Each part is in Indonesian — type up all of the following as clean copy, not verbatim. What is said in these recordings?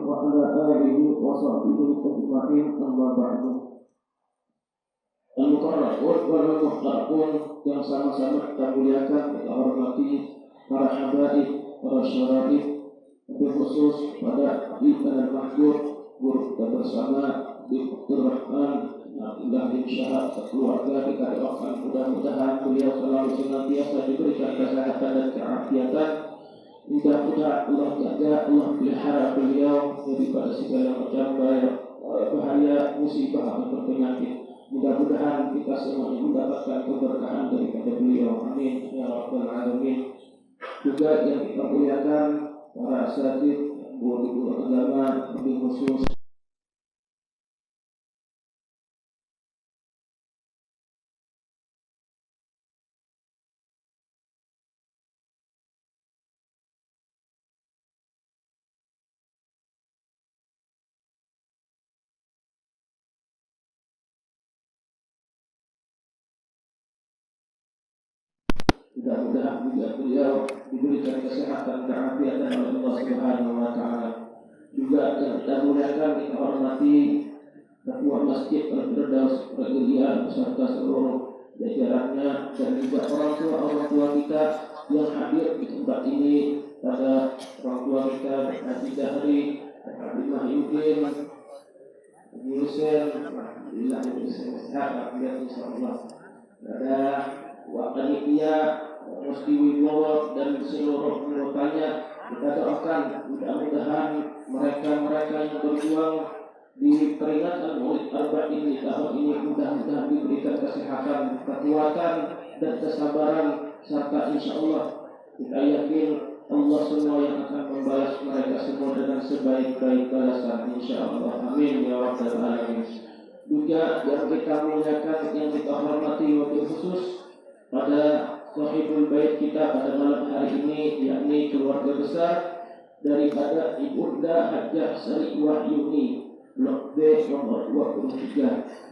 وعلى آله وصحبه أجمعين أما بعد. Al-Mukarrabun wal Muhtarabun yang sama-sama kita muliakan, kita hormati para habaib, para syaraib, lebih khusus pada Ibn al-Mahjur, guru kita bersama Dr. Rahman Abdullah bin Syahab, keluarga kita doakan mudah-mudahan beliau selalu senantiasa diberikan kesehatan dan keafiatan. Mudah-mudahan Allah jaga, Allah pelihara beliau daripada segala macam bahaya, musibah atau penyakit. Mudah-mudahan kita semuanya mendapatkan keberkahan daripada beliau. Amin ya rabbal alamin. Juga yang kita muliakan para asatidz, guru-guru agama, lebih khusus mudah-mudahan juga beliau diberikan kesehatan dan keafiatan oleh Allah Subhanahu wa taala. Juga yang kita muliakan, kita hormati ketua Masjid Al-Firdaus Ragiliyah beserta seluruh jajarannya dan juga orang tua kita yang hadir di tempat ini, pada orang tua kita Haji Dahri, Habib Mahyudin, Yusen, alhamdulillah sehat insyaallah. Ada Wakanikia, Musti Wibowo dan seluruh anggotanya, kita doakan mudah-mudahan mereka yang berjuang di peringatan Maulid Arba'in di tahun ini mudah-mudahan diberikan kesehatan, kekuatan dan kesabaran, serta insyaallah kita yakin Allah semua yang akan membalas mereka semua dengan sebaik-baik balasan insyaallah. Amin ya rabbal alamin. Juga yang kita muliakan, yang kita hormati wabil khusus pada Sahibul Bait kita pada malam hari ini, yakni keluarga besar daripada Ibunda Hajjah Sri Wahyuni Blok B nomor 23.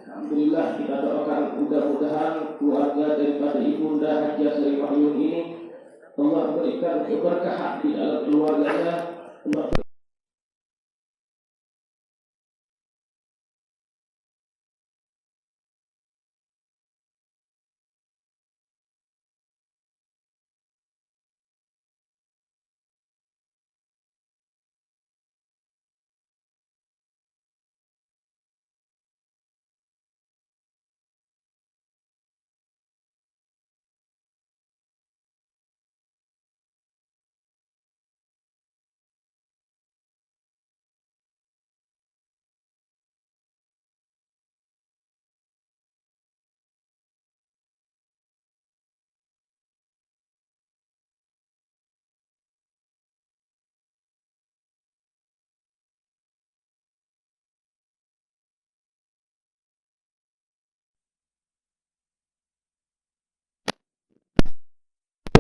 Alhamdulillah, kita doakan mudah-mudahan keluarga daripada Ibunda Hajjah Sri Wahyuni ini Allah berikan keberkahan di dalam keluarganya.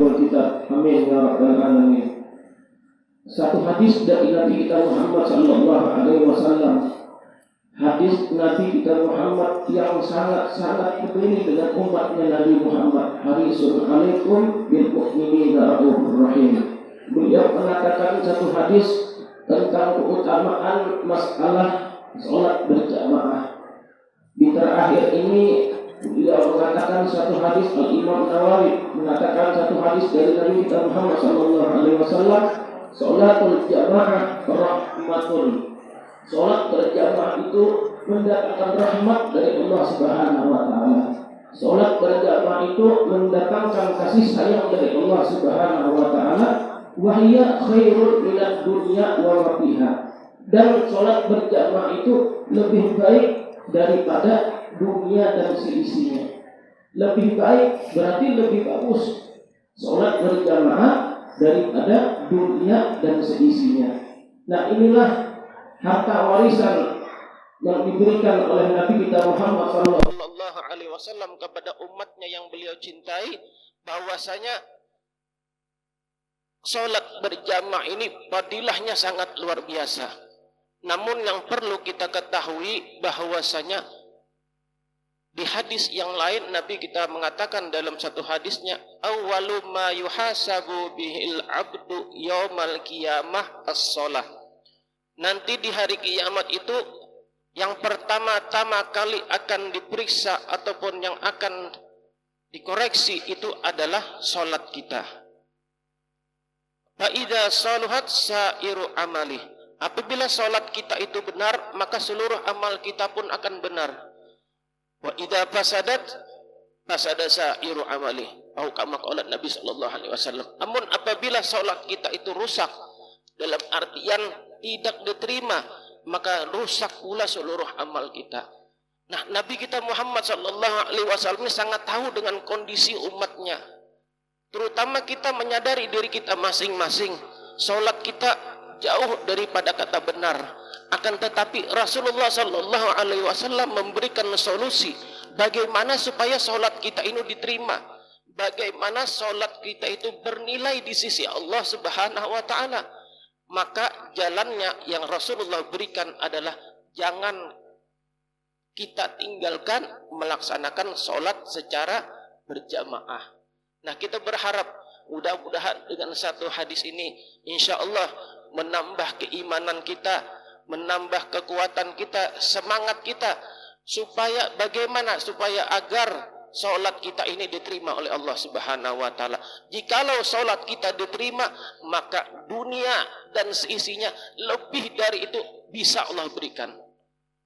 Allah kita, amin ya rabbal alamin. Satu hadis dari Nabi kita Muhammad sallallahu alaihi wasallam, hadis Nabi kita Muhammad yang sangat peduli dengan umatnya Nabi Muhammad, harisun alaikum bil mu'minina raufur rahim. Beliau mengatakan satu hadis tentang keutamaan masalah salat berjamaah. Di terakhir ini beliau mengatakan satu hadis, Al-Imam Nawawi mengatakan satu hadis dari Nabi kita Muhammad sallallahu alaihi wasallam, salatul jamaah rahmatun. Salat berjamaah itu mendatangkan rahmat dari Allah Subhanahu wa taala. Salat berjamaah itu mendatangkan kasih sayang dari Allah Subhanahu wa taala. Wa hiya khairul minad dunya wa ma fiha. Dan salat berjamaah itu lebih baik daripada dunia dan seisinya. Lebih baik berarti lebih bagus salat berjamaah daripada dunia dan seisinya. Nah, inilah harta warisan yang diberikan oleh Nabi kita Muhammad sallallahu alaihi wasallam kepada umatnya yang beliau cintai, bahwasanya salat berjamaah ini fadilahnya sangat luar biasa. Namun yang perlu kita ketahui bahwasanya di hadis yang lain Nabi kita mengatakan dalam satu hadisnya, awwalu ma yuhasabu bihil abdu yaumal qiyamah as-shalah. Nanti di hari kiamat itu yang pertama-tama kali akan diperiksa ataupun yang akan dikoreksi itu adalah salat kita. Fa idza saluhat sairu amali. Apabila salat kita itu benar, maka seluruh amal kita pun akan benar. Wa idza fasadat fasada sairu amali. Atau kama qala Nabi sallallahu alaihi wasallam. Namun apabila salat kita itu rusak dalam artian tidak diterima, maka rusak pula seluruh amal kita. Nah, Nabi kita Muhammad sallallahu alaihi wasallam sangat tahu dengan kondisi umatnya. Terutama kita menyadari diri kita masing-masing, salat kita jauh daripada kata benar. Akan tetapi Rasulullah sallallahu alaihi wasallam memberikan solusi bagaimana supaya salat kita ini diterima, bagaimana salat kita itu bernilai di sisi Allah Subhanahu wa taala. Maka jalannya yang Rasulullah berikan adalah jangan kita tinggalkan melaksanakan salat secara berjamaah. Nah, kita berharap mudah-mudahan dengan satu hadis ini insya Allah menambah keimanan kita, menambah kekuatan kita, semangat kita, supaya bagaimana supaya agar salat kita ini diterima oleh Allah Subhanahu wa taala. Jikalau salat kita diterima, maka dunia dan seisinya lebih dari itu bisa Allah berikan.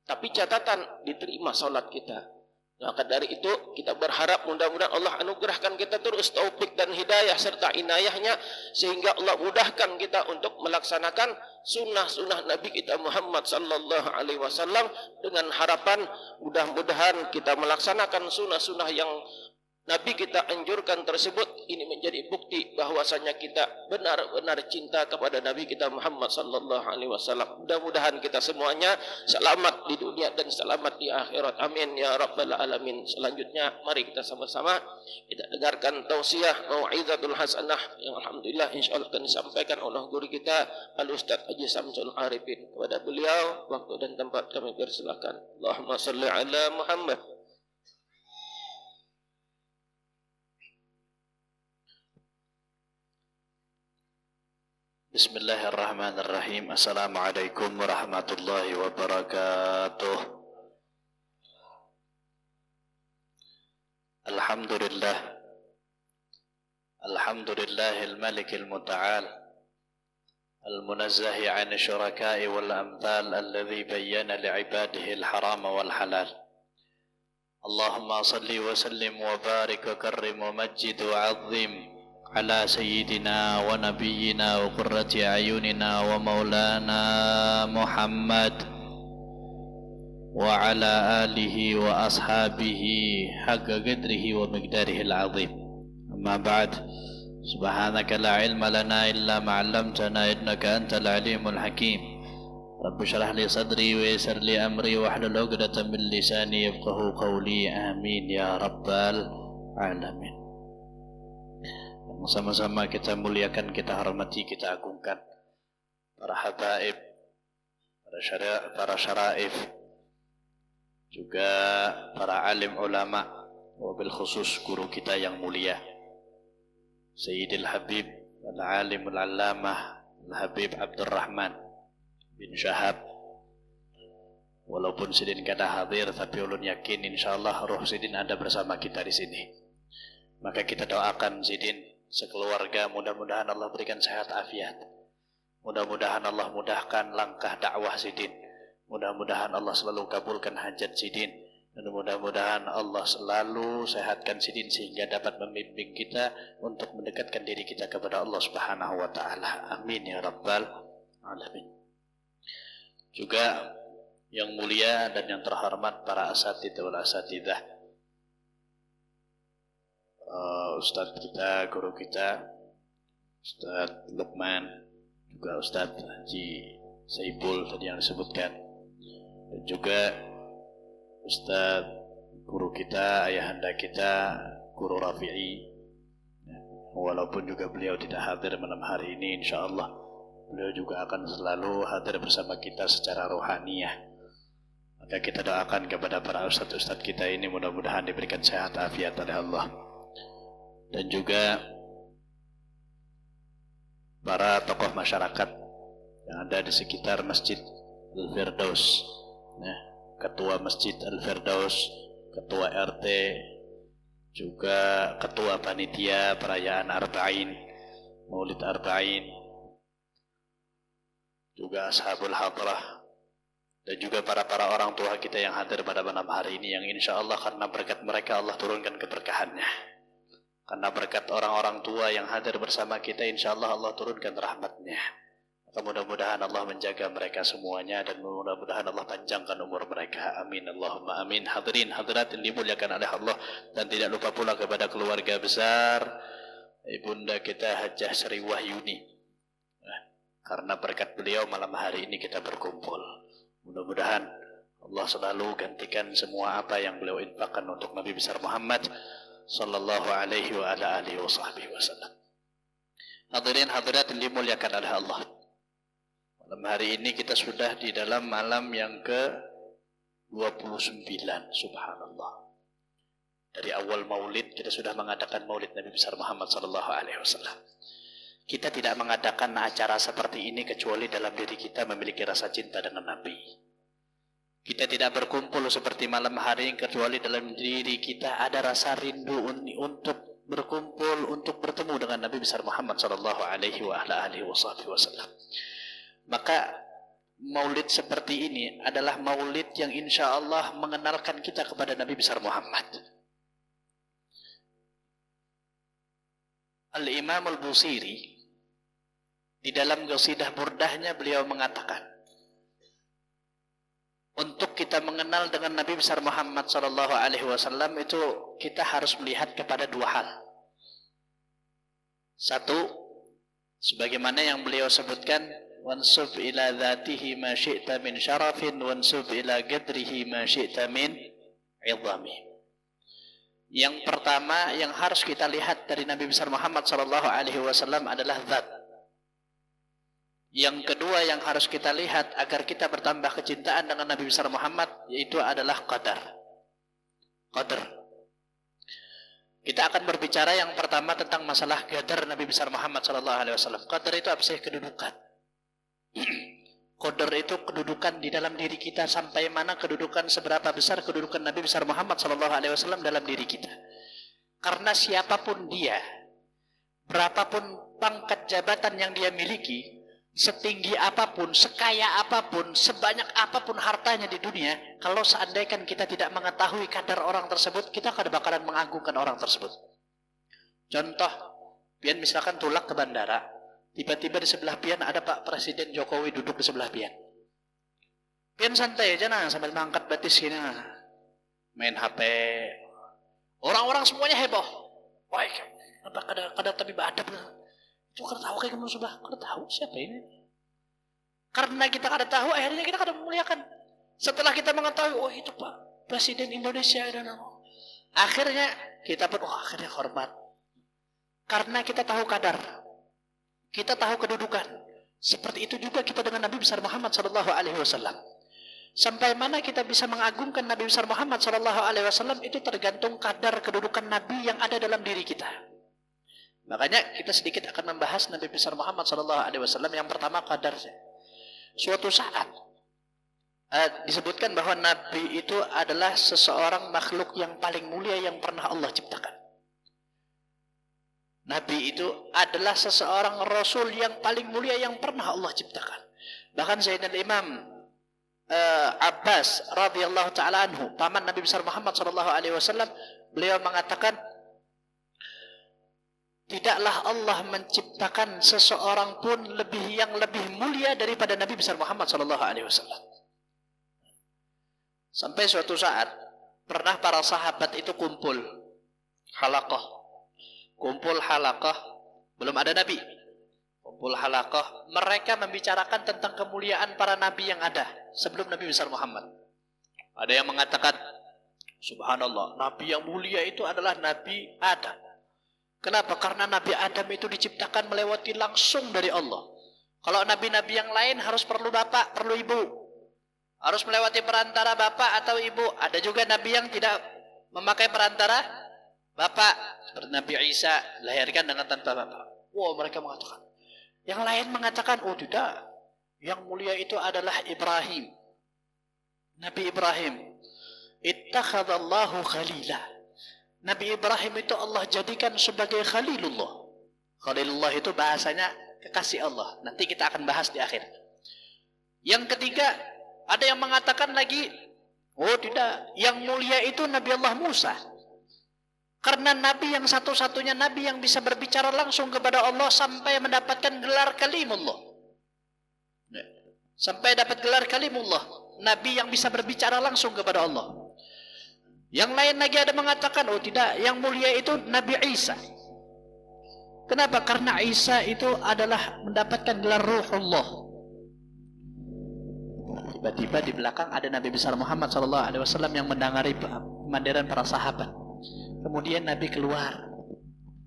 Tapi catatan diterima salat kita. Maka dari itu kita berharap mudah-mudahan Allah anugerahkan kita terus taufik dan hidayah serta inayahnya, sehingga Allah mudahkan kita untuk melaksanakan sunnah-sunnah Nabi kita Muhammad sallallahu alaihi wasallam, dengan harapan mudah-mudahan kita melaksanakan sunnah-sunnah yang Nabi kita anjurkan tersebut ini menjadi bukti bahwasanya kita benar-benar cinta kepada Nabi kita Muhammad sallallahu alaihi wasallam. Mudah-mudahan kita semuanya selamat di dunia dan selamat di akhirat. Amin ya rabbal alamin. Selanjutnya mari kita sama-sama kita dengarkan tausiah mau'izatul hasanah yang alhamdulillah insyaallah akan disampaikan oleh guru kita Al Ustaz Haji Samsul Arifin. Kepada beliau waktu dan tempat kami persilakan. Allahumma shalli ala Muhammad. Bismillahirrahmanirrahim. Assalamualaikum warahmatullahi wabarakatuh. Alhamdulillah. Alhamdulillahil malikil muta'al, al-munazzahi 'an syuraka'i wal amthal alladhi bayyana li'ibadihi al-haram wal halal. Allahumma salli wa sallim wa barik wa karrim wa majjid wa 'azzim على سيدنا ونبينا وقرة أعيننا ومولانا محمد وعلى آله وأصحابه حق قدره ومقداره العظيم. أما بعد، سبحانك لا علم لنا إلا ما علمتنا إنك أنت العليم الحكيم. رب اشرح لي صدري ويسر لي أمري واحلل عقدة من لساني يفقهوا قولي. آمين يا رب العالمين. Sama-sama kita muliakan, kita hormati, kita agungkan para habaib, para syaraif, juga para alim ulama, wabil khusus guru kita yang mulia Sayyidil Habib Al-Alim Al-Allamah Al-Habib Abdurrahman bin Syahab. Walaupun Sidin kada hadir, tapi ulun yakin insyaallah roh Sidin ada bersama kita di sini. Maka kita doakan Sidin sekeluarga, mudah-mudahan Allah berikan sehat afiat, mudah-mudahan Allah mudahkan langkah dakwah Sidin, mudah-mudahan Allah selalu kabulkan hajat Sidin, dan mudah-mudahan Allah selalu sehatkan Sidin sehingga dapat membimbing kita untuk mendekatkan diri kita kepada Allah Subhanahu wa taala. Amin ya rabbal alamin. Juga yang mulia dan yang terhormat para asatidzah wal asatidzah, Ustadz kita, guru kita, Ustadz Luqman, juga Ustadz Haji Saiful tadi yang disebutkan, dan juga Ustadz guru kita, ayahanda kita, Guru Rafi'i. Walaupun juga beliau tidak hadir malam hari ini, insyaallah beliau juga akan selalu hadir bersama kita secara rohaniyah. Maka kita doakan kepada para ustadz-ustadz kita ini mudah-mudahan diberikan sehat afiat oleh Allah. Dan juga para tokoh masyarakat yang ada di sekitar Masjid Al-Firdaus. Nah, Ketua Masjid Al-Firdaus, Ketua RT, juga Ketua Panitia Perayaan Arba'in, Maulid Arba'in, juga Ashabul Hadrah, dan juga para orang tua kita yang hadir pada malam hari ini, yang insya Allah karena berkat mereka Allah turunkan keberkahannya. Karena berkat orang-orang tua yang hadir bersama kita, insya Allah Allah turunkan rahmatnya. Maka mudah-mudahan Allah menjaga mereka semuanya, dan mudah-mudahan Allah panjangkan umur mereka. Amin Allahumma amin. Hadirin hadirat yang dimuliakan oleh Allah, dan tidak lupa pula kepada keluarga besar Ibunda kita Hajjah Sri Wahyuni. Karena berkat beliau malam hari ini kita berkumpul. Mudah-mudahan Allah selalu gantikan semua apa yang beliau infakkan untuk Nabi besar Muhammad sallallahu alaihi wa ala alihi wa sahbihi wasallam. Hadirin hadirat yang dimuliakan oleh Allah, malam hari ini kita sudah di dalam malam yang ke-29. Subhanallah. Dari awal maulid kita sudah mengadakan maulid Nabi besar Muhammad sallallahu alaihi wasallam. Kita tidak mengadakan acara seperti ini kecuali dalam diri kita memiliki rasa cinta dengan Nabi. Kita tidak berkumpul seperti malam hari kecuali dalam diri kita ada rasa rindu untuk berkumpul, untuk bertemu dengan Nabi besar Muhammad sallallahu alaihi wasallam. Maka maulid seperti ini adalah maulid yang insya Allah mengenalkan kita kepada Nabi besar Muhammad. Al-Imam Al-Busiri di dalam qasidah burdahnya beliau mengatakan, untuk kita mengenal dengan Nabi besar Muhammad sallallahu alaihi wasallam itu kita harus melihat kepada dua hal. Satu, sebagaimana yang beliau sebutkan, wansub ila dzatihi ma syi'ta min syarafin wansub ila qadrihi ma syi'ta min 'idhami. Yang pertama yang harus kita lihat dari Nabi besar Muhammad sallallahu alaihi wasallam adalah zat. Yang kedua yang harus kita lihat agar kita bertambah kecintaan dengan Nabi besar Muhammad yaitu adalah qadar. Qadar. Kita akan berbicara yang pertama tentang masalah qadar Nabi besar Muhammad sallallahu alaihi wasallam. Qadar itu apa sih? Kedudukan. Qadar itu kedudukan di dalam diri kita, sampai mana kedudukan, seberapa besar kedudukan Nabi besar Muhammad sallallahu alaihi wasallam dalam diri kita. Karena siapapun dia, berapapun pangkat jabatan yang dia miliki, setinggi apapun, sekaya apapun, sebanyak apapun hartanya di dunia, kalau seandainya kita tidak mengetahui kadar orang tersebut, kita akan bakalan mengagungkan orang tersebut. Contoh, pian misalkan tulak ke bandara, tiba-tiba di sebelah pian ada Pak Presiden Jokowi duduk di sebelah pian. Pian santai aja nah, sambil mengangkat batis gini nah, main HP. Orang-orang semuanya heboh. Wah, kada tapi badap nah. Itu kada tahu kayak gimana sudah, kada tahu siapa ini. Karena kita kada tahu, akhirnya kita kada memuliakan. Setelah kita mengetahui, oh itu Pak Presiden Indonesia dan akhirnya kita pun akhirnya hormat. Karena kita tahu kadar, kita tahu kedudukan. Seperti itu juga kita dengan Nabi besar Muhammad sallallahu alaihi wasallam. Sampai mana kita bisa mengagungkan Nabi besar Muhammad sallallahu alaihi wasallam itu tergantung kadar kedudukan Nabi yang ada dalam diri kita. Makanya kita sedikit akan membahas Nabi besar Muhammad sallallahu alaihi wasallam. Yang pertama kadarnya. Suatu saat disebutkan bahwa Nabi itu adalah seseorang makhluk yang paling mulia yang pernah Allah ciptakan. Nabi itu adalah seseorang Rasul yang paling mulia yang pernah Allah ciptakan. Bahkan Sayyidina Imam Abbas radhiyallahu taala anhu, paman Nabi besar Muhammad sallallahu alaihi wasallam, beliau mengatakan, tidaklah Allah menciptakan seseorang pun yang lebih mulia daripada Nabi besar Muhammad sallallahu alaihi wasallam. Sampai suatu saat pernah para sahabat itu kumpul halaqah, belum ada Nabi. Kumpul halaqah, mereka membicarakan tentang kemuliaan para nabi yang ada sebelum Nabi besar Muhammad. Ada yang mengatakan, subhanallah, nabi yang mulia itu adalah Nabi Adam. Kenapa? Karena Nabi Adam itu diciptakan melewati langsung dari Allah. Kalau nabi-nabi yang lain harus perlu bapak, perlu ibu. Harus melewati perantara bapak atau ibu. Ada juga nabi yang tidak memakai perantara bapak. Seperti Nabi Isa, dilahirkan dengan tanpa bapak. Wow, mereka mengatakan. Yang lain mengatakan, oh tidak. Yang mulia itu adalah Ibrahim. Nabi Ibrahim. Ittakhadallahu khalila. Nabi Ibrahim itu Allah jadikan sebagai Khalilullah. Khalilullah itu bahasanya kekasih Allah. Nanti kita akan bahas di akhir. Yang ketiga, ada yang mengatakan lagi, oh tidak, yang mulia itu Nabi Allah Musa. Karena Nabi yang satu-satunya Nabi yang bisa berbicara langsung kepada Allah sampai mendapatkan gelar kalimullah. Sampai dapat gelar kalimullah. Nabi yang bisa berbicara langsung kepada Allah. Yang lain lagi ada mengatakan, oh tidak, yang mulia itu Nabi Isa. Kenapa? Karena Isa itu adalah mendapatkan gelar Ruhullah. Tiba-tiba di belakang ada Nabi besar Muhammad SAW yang mendengari mandiran para sahabat. Kemudian Nabi keluar.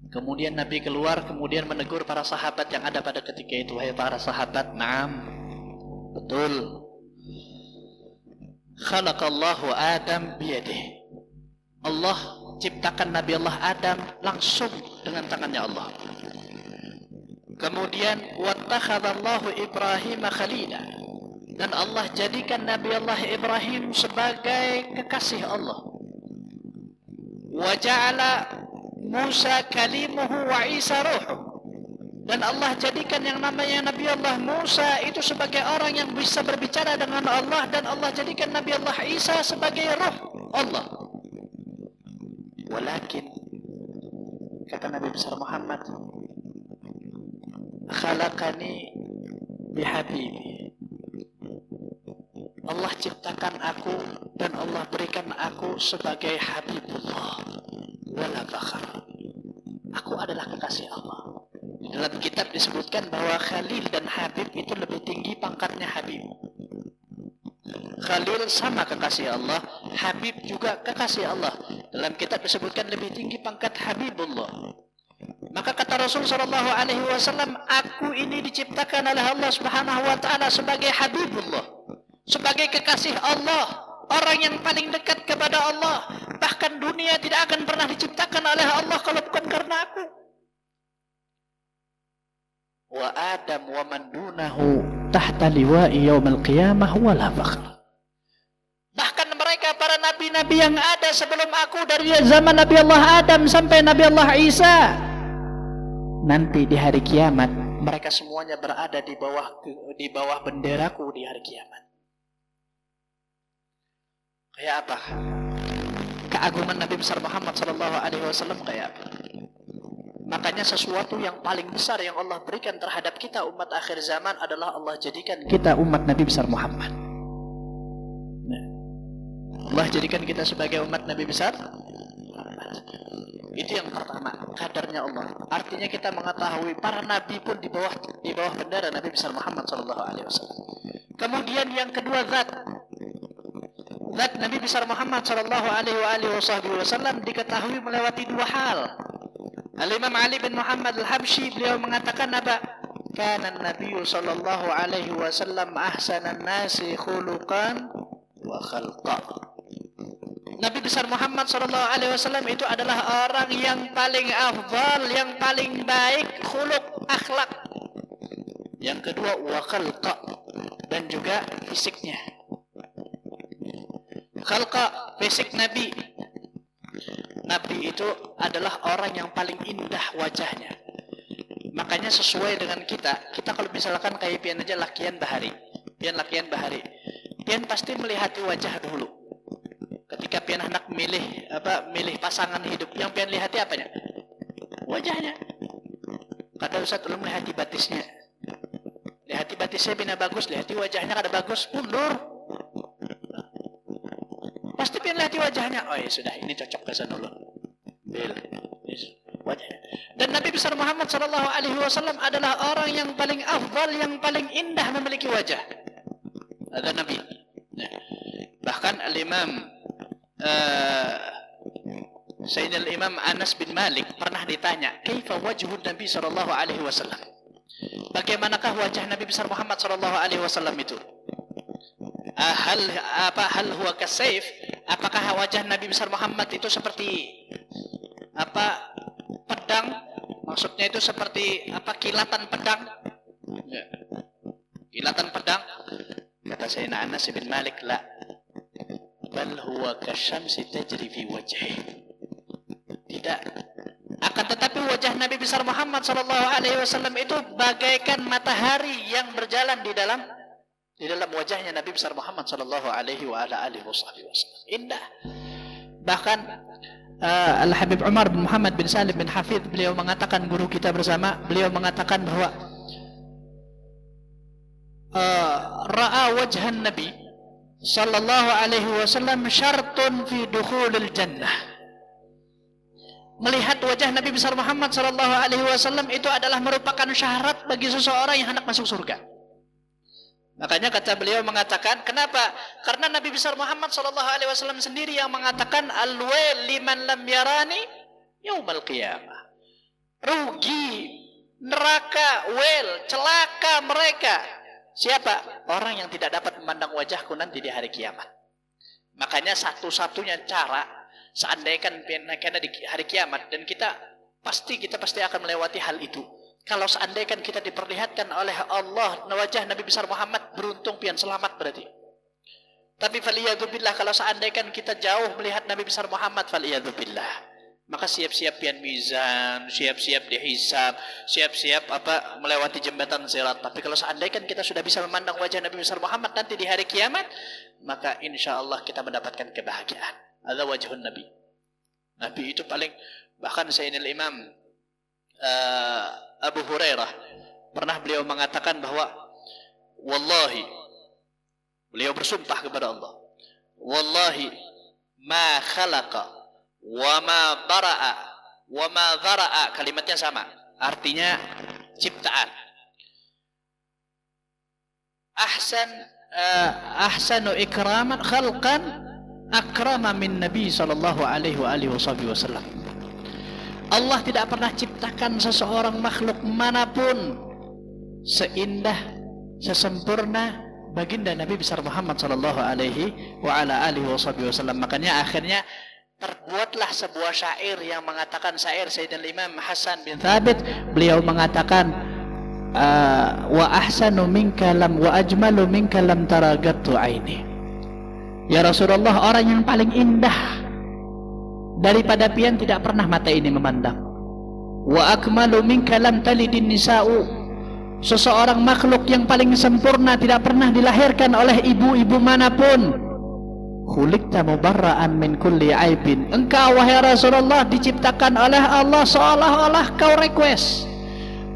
Kemudian menegur para sahabat yang ada pada ketika itu. Wahai para sahabat, naam, betul. Khalaqallahu Adam biyadih. Allah ciptakan Nabi Allah Adam langsung dengan tangannya Allah. Kemudian wattakhadallahu Ibrahim khalila. Dan Allah jadikan Nabi Allah Ibrahim sebagai kekasih Allah. Wa ja'ala Musa kalimuhu wa Isa ruhu. Dan Allah jadikan yang namanya Nabi Allah Musa itu sebagai orang yang bisa berbicara dengan Allah, dan Allah jadikan Nabi Allah Isa sebagai ruh Allah. Walakin, kata Nabi besar Muhammad, khalaqani bihabibi. Allah ciptakan aku dan Allah berikan aku sebagai Habibullah wala fakhar. Aku adalah kekasih Allah. Dalam kitab disebutkan bahwa Khalil dan Habib itu lebih tinggi pangkatnya Habib. Khalil sama kekasih Allah, Habib juga kekasih Allah. Dalam kitab disebutkan lebih tinggi pangkat Habibullah. Maka kata Rasul sallallahu alaihi wasallam, aku ini diciptakan oleh Allah Subhanahu wa taala sebagai Habibullah, sebagai kekasih Allah, orang yang paling dekat kepada Allah. Bahkan dunia tidak akan pernah diciptakan oleh Allah kalau bukan karena aku. Wa Adam wa man dunahu tahta liwa'i yaumil qiyamah wala fakhr. Bahkan mereka para nabi-nabi yang ada sebelum aku, dari zaman Nabi Allah Adam sampai Nabi Allah Isa, nanti di hari kiamat mereka semuanya berada di bawah benderaku di hari kiamat. Kayak apa keagungan Nabi besar Muhammad SAW? Kayak apa? Makanya sesuatu yang paling besar yang Allah berikan terhadap kita umat akhir zaman adalah Allah jadikan kita umat Nabi besar Muhammad. Nah, Allah jadikan kita sebagai umat Nabi besar Muhammad. Itu yang pertama, kadarnya Allah. Artinya kita mengetahui para nabi pun di bawah bendera Nabi besar Muhammad SAW. Kemudian yang kedua, zat Nabi besar Muhammad SAW diketahui melewati dua hal. Al-Imam Ali bin Muhammad Al-Habsyi beliau mengatakan apa? Kana Nabi sallallahu alaihi wasallam ahsanan nasi khuluqan wa khalqa. Nabi besar Muhammad sallallahu alaihi wasallam itu adalah orang yang paling afdal, yang paling baik khuluq, akhlak. Yang kedua wa khalqa, dan juga fisiknya. Khalqa, fisik Nabi. Nabi itu adalah orang yang paling indah wajahnya. Makanya sesuai dengan kita kalau misalkan kayak pian aja lakian bahari, pian pasti melihat wajah dulu. Ketika pian hendak milih pasangan hidup, yang pian lihat apanya? Wajahnya. Kata Ustaz, ulun melihat batisnya. Lihat batisnya bina bagus, lihat wajahnya kada bagus, mundur. Pasti pian lihat wajahnya. Oh ya sudah, ini cocok ke sana dulu. Wajahnya. Dan Nabi besar Muhammad sallallahu alaihi wasallam adalah orang yang paling afdal, yang paling indah memiliki wajah. Ada Nabi. Bahkan Al-Imam Sayyidina Al-Imam Anas bin Malik pernah ditanya, "Kaifa wajhun Nabi sallallahu alaihi wasallam?" Bagaimanakah wajah Nabi besar Muhammad sallallahu alaihi wasallam itu? Hal huwa kasayf? Apakah wajah Nabi besar Muhammad itu seperti pedang? Maksudnya itu seperti kilatan pedang? Ya. kilatan pedang. Kata Sayyidina Anas bin Malik, la, bal huwa kasyamsi tajri fi wajhi. Tidak. Akan tetapi wajah Nabi besar Muhammad SAW itu bagaikan matahari yang berjalan di dalam wajahnya Nabi besar Muhammad SAW. Indah. Bahkan Al-Habib Umar bin Muhammad bin Salim bin Hafidh, beliau mengatakan, guru kita bersama, beliau mengatakan bahwa ra'a wajhan Nabi sallallahu alaihi wasallam syartun fi dukhulil jannah. Melihat wajah Nabi besar Muhammad sallallahu alaihi wasallam itu adalah merupakan syarat bagi seseorang yang hendak masuk surga. Makanya kata beliau mengatakan, kenapa? Karena Nabi besar Muhammad sallallahu alaihi wasallam sendiri yang mengatakan, al-wail liman lam yarani yaumal qiyamah. Rugi, neraka, wail, celaka mereka. Siapa? Orang yang tidak dapat memandang wajahku nanti di hari kiamat. Makanya satu-satunya cara, seandainya karena di hari kiamat, dan kita pasti akan melewati hal itu. Kalau seandainya kita diperlihatkan oleh Allah wajah Nabi besar Muhammad, beruntung pian selamat berarti. Tapi faliyadzubillah, kalau seandainya kita jauh melihat Nabi besar Muhammad, faliyadzubillah, maka siap-siap pian mizan, siap-siap dihisab, siap-siap melewati jembatan sirat. Tapi kalau seandainya kita sudah bisa memandang wajah Nabi besar Muhammad nanti di hari kiamat, maka insya Allah kita mendapatkan kebahagiaan. Ada wajhun Nabi. Nabi itu paling, bahkan Sayyidina Imam Abu Hurairah pernah beliau mengatakan bahwa wallahi, beliau bersumpah kepada Allah, wallahi ma khalaqa wa ma bara'a wa ma dhara'a, kalimatnya sama, artinya ciptaan. Ahsanu ikraman khalqan akrama min Nabi sallallahu alaihi wasallam. Allah tidak pernah ciptakan seseorang makhluk manapun seindah, sesempurna baginda Nabi besar Muhammad sallallahu alaihi wasallam. Makanya akhirnya terbuatlah sebuah syair yang mengatakan, syair Sayyidina Imam Hasan bin Thabit, beliau mengatakan, wa ahsanu minka lam wa ajmalu minka lam taragattu aini. Ya Rasulullah, orang yang paling indah daripada pian tidak pernah mata ini memandang. Wa akmalu minka lam talidin nisa'u, seseorang makhluk yang paling sempurna tidak pernah dilahirkan oleh ibu-ibu manapun. Khuliqta mubarra'an min kulli aibin, engkau wahai Rasulullah diciptakan oleh Allah seolah-olah kau request,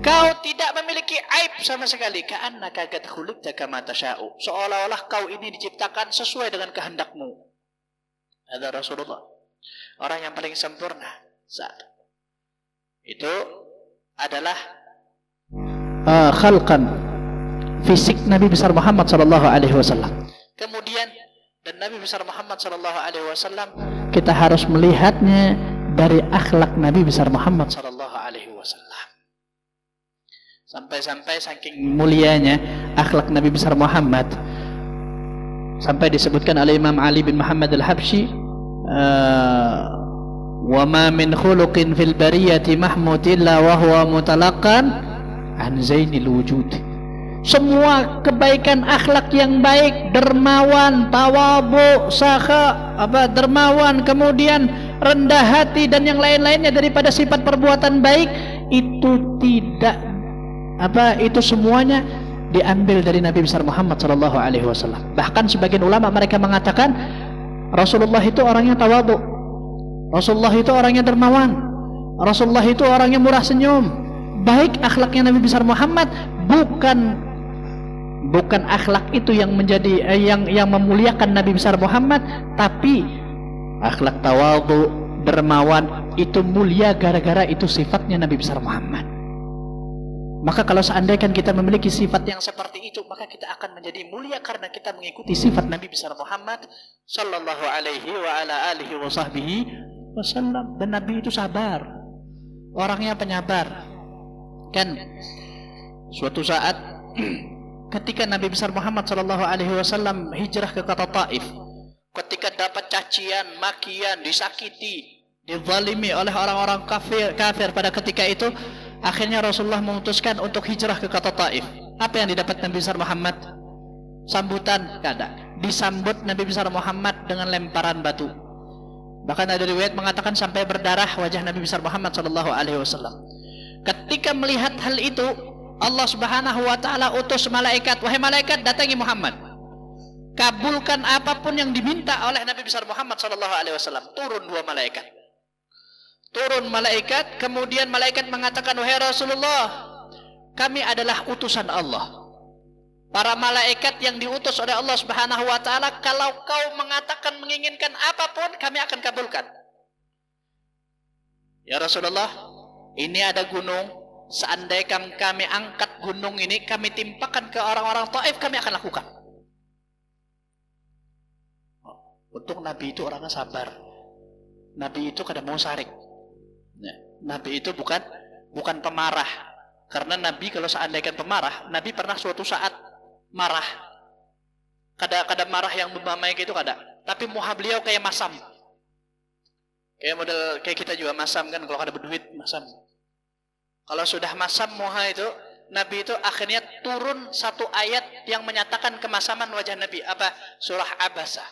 kau tidak memiliki aib sama sekali. Ka'annaka qad khuliqta kama tasha'u, seolah-olah kau ini diciptakan sesuai dengan kehendakmu. Ada Rasulullah, orang yang paling sempurna. Saat itu adalah khalqan, fisik Nabi besar Muhammad sallallahu alaihi wasallam. Kemudian, dan Nabi besar Muhammad sallallahu alaihi wasallam kita harus melihatnya dari akhlak Nabi besar Muhammad sallallahu alaihi wasallam. Sampai-sampai saking mulianya akhlak Nabi besar Muhammad, sampai disebutkan oleh Imam Ali bin Muhammad Al-Habsyi, wa ma min khuluqin fil bariyati mahmudillah wa huwa mutalaqan an zainil wujud. Semua kebaikan akhlak yang baik, dermawan, tawadhu, sakha, dermawan, kemudian rendah hati dan yang lain-lainnya daripada sifat perbuatan baik, itu tidak itu semuanya diambil dari Nabi besar Muhammad sallallahu alaihi wasallam. Bahkan sebagian ulama mereka mengatakan Rasulullah itu orangnya tawadhu, Rasulullah itu orangnya dermawan, Rasulullah itu orangnya murah senyum. Baik akhlaknya Nabi besar Muhammad, bukan akhlak itu yang menjadi yang memuliakan Nabi besar Muhammad, tapi akhlak tawadhu, dermawan itu mulia gara-gara itu sifatnya Nabi besar Muhammad. Maka kalau seandainya kita memiliki sifat yang seperti itu, maka kita akan menjadi mulia karena kita mengikuti sifat Nabi besar Muhammad sallallahu alaihi wa ala alihi wa sahbihi wasallam. Dan Nabi itu sabar, orangnya penyabar. Kan suatu saat ketika Nabi besar Muhammad sallallahu alaihi wasallam hijrah ke kota Taif, ketika dapat cacian, makian, disakiti, dizalimi oleh orang-orang kafir pada ketika itu, akhirnya Rasulullah memutuskan untuk hijrah ke kota Taif. Apa yang didapat Nabi besar Muhammad? Sambutan, tidak ada. Disambut Nabi besar Muhammad dengan lemparan batu. Bahkan ada riwayat mengatakan sampai berdarah wajah Nabi besar Muhammad SAW. Ketika melihat hal itu, Allah Subhanahu wa taala utus malaikat, wahai malaikat, datangi Muhammad. Kabulkan apapun yang diminta oleh Nabi besar Muhammad SAW. Turun dua malaikat. Turun malaikat, kemudian malaikat mengatakan, wahai Rasulullah, kami adalah utusan Allah. Para malaikat yang diutus oleh Allah Subhanahu wa taala, kalau kau mengatakan menginginkan apapun, kami akan kabulkan. Ya Rasulullah, ini ada gunung, seandainya kami angkat gunung ini, kami timpakan ke orang-orang Taif, kami akan lakukan. Untuk Nabi itu orangnya sabar. Nabi itu kada mau sarik. Nabi itu bukan pemarah. Karena Nabi kalau seandainya pemarah, Nabi pernah suatu saat marah. Kada marah yang memamai gitu kada. Tapi muha beliau kayak masam. Kayak model kayak kita juga masam kan, kalau kada berduit masam. Kalau sudah masam muha itu, Nabi itu akhirnya turun satu ayat yang menyatakan kemasaman wajah Nabi. Apa? Surah Abasa.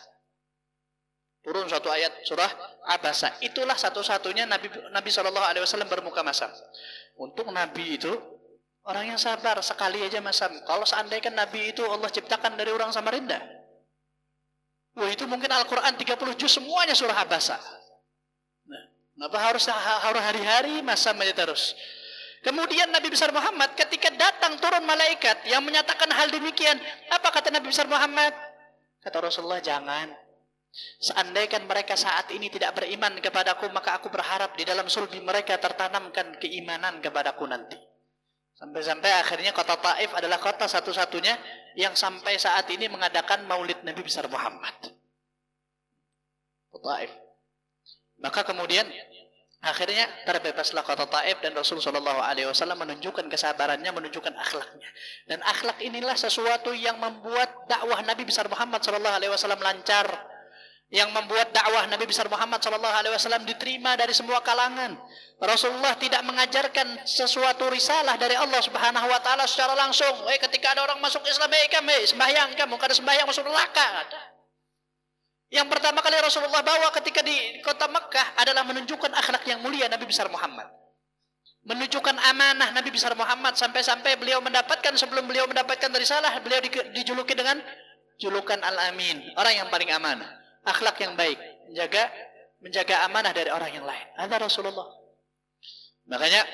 Turun satu ayat surah Abasa. Itulah satu-satunya Nabi SAW bermuka masam. Untuk Nabi itu orang yang sabar, sekali aja masam. Kalau seandainya Nabi itu Allah ciptakan dari orang Samarinda, wah itu mungkin Al-Quran 30 juz semuanya surah Abasa. Kenapa harus hari-hari masam aja terus? Kemudian Nabi besar Muhammad ketika datang turun malaikat yang menyatakan hal demikian, apa kata Nabi besar Muhammad? Kata Rasulullah, jangan. Seandainya mereka saat ini tidak beriman kepadaku, maka aku berharap di dalam sulbi mereka tertanamkan keimanan kepadaku nanti. Sampai-sampai akhirnya kota Taif adalah kota satu-satunya yang sampai saat ini mengadakan maulid Nabi besar Muhammad. Taif. Maka kemudian akhirnya terbebaslah kota Taif dan Rasulullah SAW menunjukkan kesabarannya, menunjukkan akhlaknya. Dan akhlak inilah sesuatu yang membuat dakwah Nabi besar Muhammad SAW lancar. Yang membuat dakwah Nabi besar Muhammad SAW diterima dari semua kalangan. Rasulullah tidak mengajarkan sesuatu risalah dari Allah Subhanahu wa taala secara langsung. Ketika ada orang masuk Islam, sembahyang kamu, kada sembahyang masuk neraka. Yang pertama kali Rasulullah bawa ketika di kota Mekah adalah menunjukkan akhlak yang mulia Nabi besar Muhammad. Menunjukkan amanah Nabi besar Muhammad sampai-sampai beliau mendapatkan, sebelum beliau mendapatkan risalah, beliau dijuluki dengan julukan Al-Amin, orang yang paling amanah. Akhlak yang baik, menjaga amanah dari orang yang lain. Ada Rasulullah. Makanya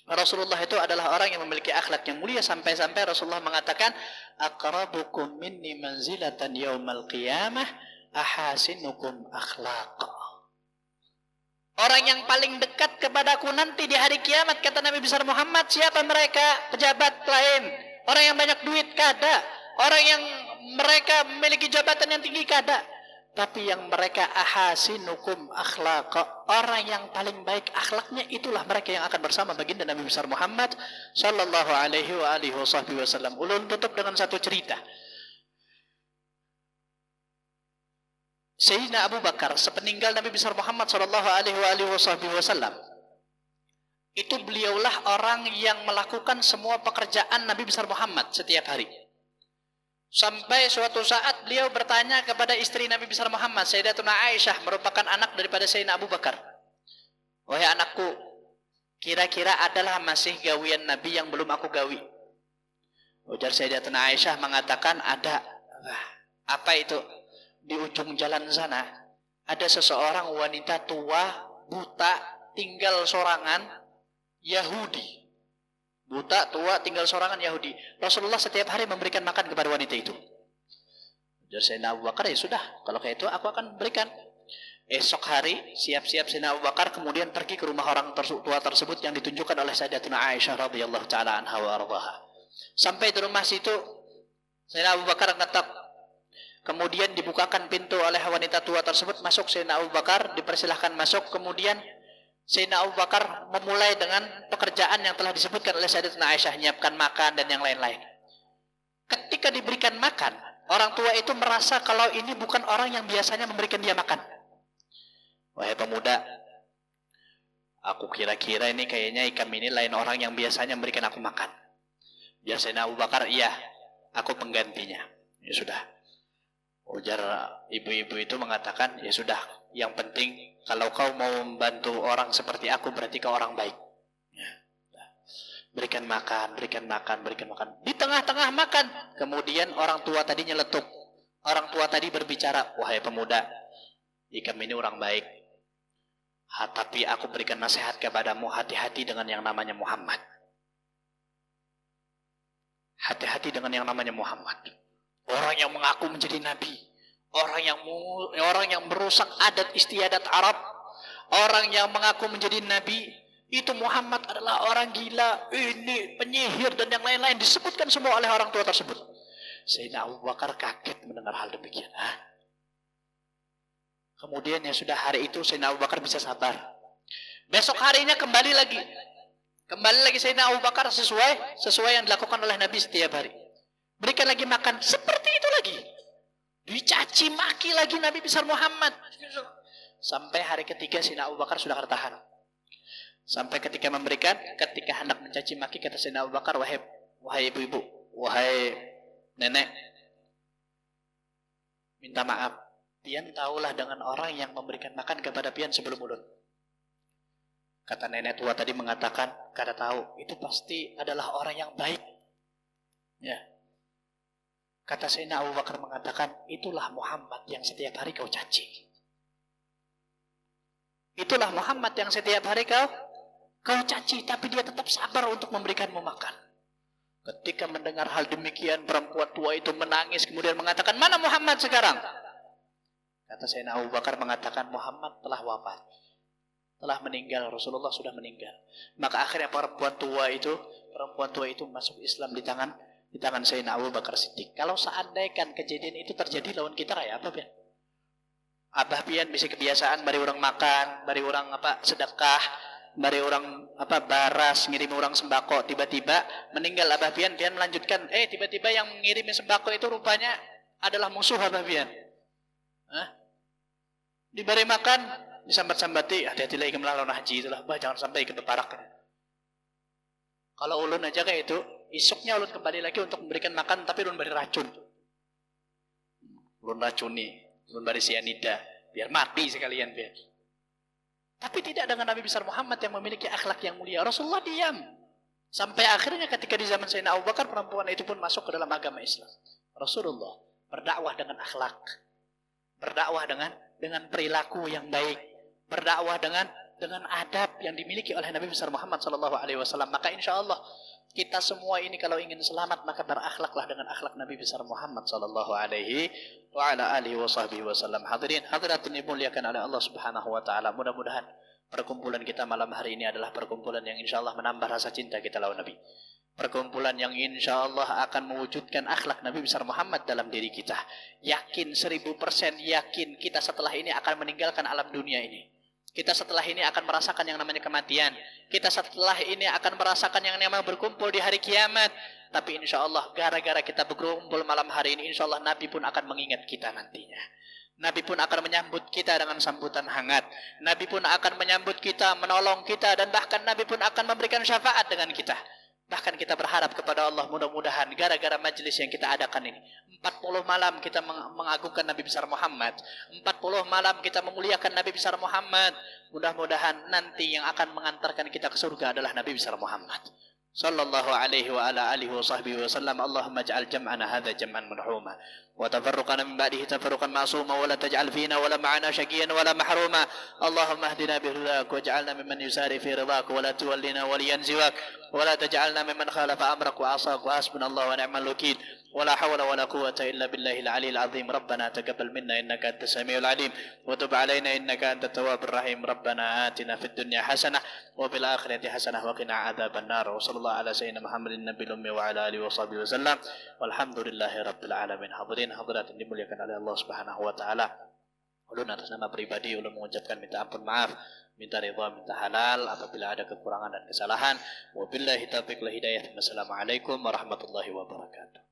Rasulullah itu adalah orang yang memiliki akhlak yang mulia, sampai-sampai Rasulullah mengatakan, aqrabukum minni manzilatan yaumal qiyamah ahasinukum akhlaqa. Orang yang paling dekat kepadaku nanti di hari kiamat, kata Nabi besar Muhammad, siapa mereka? Pejabat lain, orang yang banyak duit kada, orang yang mereka memiliki jabatan yang tinggi kada. Tapi yang mereka ahasinukum akhlaqa, orang yang paling baik akhlaknya, itulah mereka yang akan bersama baginda Nabi besar Muhammad sallallahu alaihi wa alihi wasallam. Ulun tutup dengan satu cerita. Sayyidina Abu Bakar sepeninggal Nabi besar Muhammad sallallahu alaihi wa alihi wasallam, itu beliaulah orang yang melakukan semua pekerjaan Nabi besar Muhammad setiap hari. Sampai suatu saat beliau bertanya kepada istri Nabi besar Muhammad, Sayyidatuna Aisyah, merupakan anak daripada Sayyidina Abu Bakar. Wahai anakku, kira-kira adalah masih gawian Nabi yang belum aku gawi? Ujar Sayyidatuna Aisyah mengatakan, ada. Apa itu? Di ujung jalan sana ada seseorang wanita tua, buta, tinggal sorangan, Yahudi. Buta, tua, tinggal sorangan Yahudi. Rasulullah setiap hari memberikan makan kepada wanita itu. Jadi Sayyidina Abu Bakar, ya sudah, kalau kayak itu aku akan berikan. Esok hari siap-siap Sayyidina Abu Bakar kemudian pergi ke rumah orang tua tersebut yang ditunjukkan oleh Sayyidatuna Aisyah radhiyallahu taala anha wa ardhaha. Sampai di rumah situ Sayyidina Abu Bakar ngetok. Kemudian dibukakan pintu oleh wanita tua tersebut, masuk Sayyidina Abu Bakar, dipersilahkan masuk. Kemudian Sayyidina Abu Bakar memulai dengan pekerjaan yang telah disebutkan oleh Sayyidatuna Aisyah, menyiapkan makan dan yang lain-lain. Ketika diberikan makan, orang tua itu merasa kalau ini bukan orang yang biasanya memberikan dia makan. Wahai pemuda, aku kira-kira ini kayaknya ikam ini lain orang yang biasanya memberikan aku makan. Ya Sayyidina Abu Bakar, iya, aku penggantinya. Ya sudah. Ujar ibu-ibu itu mengatakan, ya sudah, yang penting kalau kau mau membantu orang seperti aku berarti kau orang baik. Ya. Berikan makan, berikan makan, berikan makan. Di tengah-tengah makan, kemudian orang tua tadi nyeletuk. Orang tua tadi berbicara, wahai pemuda, kami ini orang baik. Tapi aku berikan nasihat kepadamu, hati-hati dengan yang namanya Muhammad. Hati-hati dengan yang namanya Muhammad. Orang yang mengaku menjadi nabi, orang yang merusak adat istiadat Arab, orang yang mengaku menjadi nabi, itu Muhammad adalah orang gila, ini penyihir dan yang lain-lain, disebutkan semua oleh orang tua tersebut. Sayyidina Abu Bakar kaget mendengar hal demikian. Kemudian ya sudah, hari itu Sayyidina Abu Bakar bisa sabar. Besok harinya kembali lagi Sayyidina Abu Bakar sesuai yang dilakukan oleh Nabi setiap hari. Berikan lagi makan, seperti itu lagi. Dicaci maki lagi Nabi besar Muhammad. Sampai hari ketiga Sayyidina Abu Bakar sudah tertahan. Sampai ketika hendak mencaci maki, kata Sayyidina Abu Bakar, wahai ibu-ibu, wahai nenek, minta maaf. Pian tahulah dengan orang yang memberikan makan kepada pian sebelum ulun. Kata nenek tua tadi mengatakan, kada tahu, itu pasti adalah orang yang baik. Ya. Kata Sayyidina Abu Bakar mengatakan, itulah Muhammad yang setiap hari kau caci. Itulah Muhammad yang setiap hari kau caci, tapi dia tetap sabar untuk memberikanmu makan. Ketika mendengar hal demikian, perempuan tua itu menangis, kemudian mengatakan, mana Muhammad sekarang? Kata Sayyidina Abu Bakar mengatakan, Muhammad telah wafat, telah meninggal, Rasulullah sudah meninggal. Maka akhirnya perempuan tua itu masuk Islam di tangan Sayyidina Abu Bakar Siddiq. Kalau seandainya kejadian itu terjadi lawan kita, ya apa pian? Abah pian bisa kebiasaan bari orang makan, bari orang sedekah, bari orang baras, ngirim orang sembako, tiba-tiba meninggal abah pian melanjutkan, tiba-tiba yang mengirim sembako itu rupanya adalah musuh abah pian. Diberi makan, disambat-sambati, hati-hati lagi melawan haji itulah, jangan sampai ikut berparak. Kalau ulun aja kayak itu, esoknya ulun kembali lagi untuk memberikan makan, tapi ulun beri racun. Ulun racuni, ulun beri sianida, biar mati sekalian biar. Tapi tidak dengan Nabi besar Muhammad yang memiliki akhlak yang mulia. Rasulullah diam. Sampai akhirnya ketika di zaman Sayyidina Abu Bakar, perempuan itu pun masuk ke dalam agama Islam. Rasulullah berdakwah dengan akhlak, berdakwah dengan perilaku yang baik, berdakwah dengan adab yang dimiliki oleh Nabi besar Muhammad SAW. Maka insya Allah kita semua ini kalau ingin selamat, maka berakhlaklah dengan akhlak Nabi besar Muhammad SAW. Hadirin hadirat yang dimuliakan oleh Allah Subhanahu Wa Taala. Mudah-mudahan perkumpulan kita malam hari ini adalah perkumpulan yang insya Allah menambah rasa cinta kita lawan Nabi. Perkumpulan yang insya Allah akan mewujudkan akhlak Nabi besar Muhammad dalam diri kita. Yakin 1000% yakin kita setelah ini akan meninggalkan alam dunia ini. Kita setelah ini akan merasakan yang namanya kematian. Kita setelah ini akan merasakan yang namanya berkumpul di hari kiamat. Tapi insya Allah gara-gara kita berkumpul malam hari ini, insya Allah Nabi pun akan mengingat kita nantinya. Nabi pun akan menyambut kita dengan sambutan hangat. Nabi pun akan menyambut kita, menolong kita, dan bahkan Nabi pun akan memberikan syafaat dengan kita. Bahkan kita berharap kepada Allah, mudah-mudahan gara-gara majelis yang kita adakan ini, 40 malam kita mengagungkan Nabi besar Muhammad, 40 malam kita memuliakan Nabi besar Muhammad. Mudah-mudahan nanti yang akan mengantarkan kita ke surga adalah Nabi besar Muhammad sallallahu alaihi wa ala alihi wa sahbihi wa sallam. Allahumma ja'al jam'ana hadha jam'an marhuma wa tafarruqana min ba'dihi tafarruqan ma'suma wa la taj'al fina wa la ma'ana syaqiyan wa la mahruma. Allahumma hdina bihudak wa ja'alna mimman yusari fi ridak wa la tuwallina waliyan ziwak wa la taj'alna mimman khalafa amrak wa asak wa hasbunallahu wa ni'mal wakil. ولا حول ولا قوة إلا بالله العلي العظيم. ربنا تقبل منا إنك أنت السميع العليم وتب علينا إنك أنت التواب الرحيم. ربنا آتنا في الدنيا حسنة وفي الآخرة حسنة وقنا عذاب النار. وصلى الله على سيدنا محمد النبي الأمي وعلى آله وصحبه وسلم والحمد لله رب العالمين. Hadirin hadirat yang dimuliakan oleh Allah Subhanahu wa taala. Ulun atas nama pribadi ulun mengucapkan minta ampun maaf, minta ridha, minta halal apabila ada kekurangan dan kesalahan. Wabillahi taufiq wal hidayah. Wassalamualaikum warahmatullahi wabarakatuh.